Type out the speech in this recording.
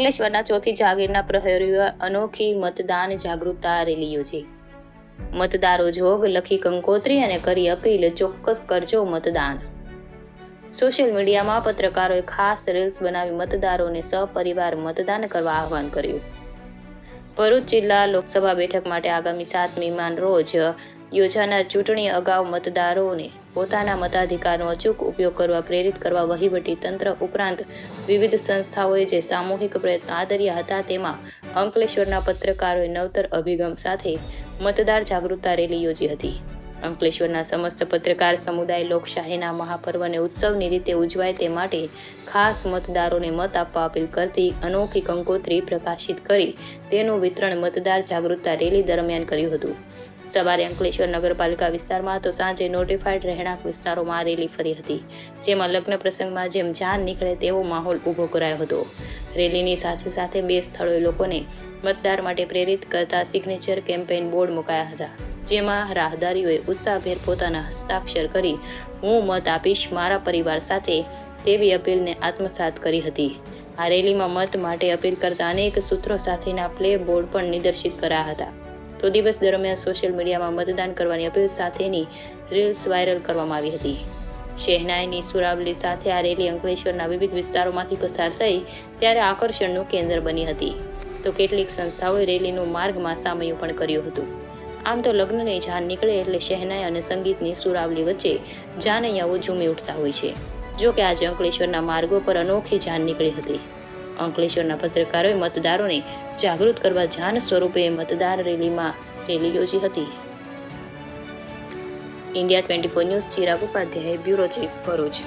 અંકલેશ્વરના ચોથી જાગીરના પ્રહરીઓએ અનોખી મતદાન જાગૃતતા રેલી યોજી. મતદારો જોગ, લખી કંકોત્રી અને કરી અપીલ, ચોક્કસ કરજો મતદાન. સોશિયલ મીડિયામાં પત્રકારોએ ખાસ રીલ્સ બનાવી મતદારોને સપરિવાર મતદાન કરવા આહવાન કર્યું. ભરૂચ જિલ્લા લોકસભા બેઠક માટે આગામી 7મી માર્ચ રોજ યોજાનાર ચૂંટણી અગાઉ મતદારોને પોતાના મતાધિકારનો અચૂક ઉપયોગ કરવા પ્રેરિત કરવા વહીવટી તંત્ર ઉપરાંત વિવિધ સંસ્થાઓએ જે સામૂહિક પ્રયત્નો આદર્યા હતા, તેમાં અંકલેશ્વરના પત્રકારોએ નવતર અભિગમ સાથે મતદાર જાગૃતતા રેલી યોજી હતી. અંકલેશ્વરના સમસ્ત પત્રકાર સમુદાય લોકશાહીના મહાપર્વને ઉત્સવની રીતે ઉજવાય તે માટે ખાસ મતદારોને મત આપવા અપીલ કરતી અનોખી કંકોત્રી પ્રકાશિત કરી તેનું વિતરણ મતદાર જાગૃતતા રેલી દરમિયાન કર્યું હતું. સવારે અંકલેશ્વર નગરપાલિકા વિસ્તારમાં તો સાંજે નોટિફાઈડ રહેણાંક વિસ્તારોમાં રેલી ફરી હતી, જેમાં લગ્ન પ્રસંગમાં જેમ જાન નીકળે તેવો માહોલ ઊભો કરાયો હતો. રેલીની સાથે સાથે 2 સ્થળોએ લોકોને મતદાર માટે પ્રેરિત કરતા સિગ્નેચર કેમ્પેઇન બોર્ડ મુકાયા હતા, જેમાં રાહદારીઓએ ઉત્સાહભેર પોતાના હસ્તાક્ષર કરી હું મત આપીશ મારા પરિવાર સાથે તેવી અપીલને આત્મસાત કરી હતી. આ રેલીમાં મત માટે અપીલ કરતા અનેક સૂત્રો સાથેના પ્લે બોર્ડ પણ નિદર્શિત કરાયા હતા. તો દિવસ દરમિયાન સોશિયલ મીડિયામાં મતદાન કરવાની અપીલ સાથેની રીલ્સ વાયરલ કરવામાં આવી હતી. શહેનાઈની સુરાવલી સાથે આ રેલી અંકલેશ્વરના વિવિધ વિસ્તારોમાંથી પસાર થઈ ત્યારે આકર્ષણનું કેન્દ્ર બની હતી. તો કેટલીક સંસ્થાઓએ રેલીનું માર્ગમાં સામયું પણ કર્યું હતું. આમ તો લગ્નની જાન નીકળે એટલે શહેનાઈ અને સંગીતની સુરાવલી વચ્ચે જાનૈયાઓ ઝૂમી ઉઠતા હોય છે. જો કે આજે અંકલેશ્વરના માર્ગો પર અનોખી જાન નીકળી હતી. અંકલેશ્વરના પત્રકારોએ મતદારોને જાગૃત કરવા જાન સ્વરૂપે મતદાર રેલી યોજી હતી. India 24 news Chirag Upadhyay, bureau chief, Bharuch.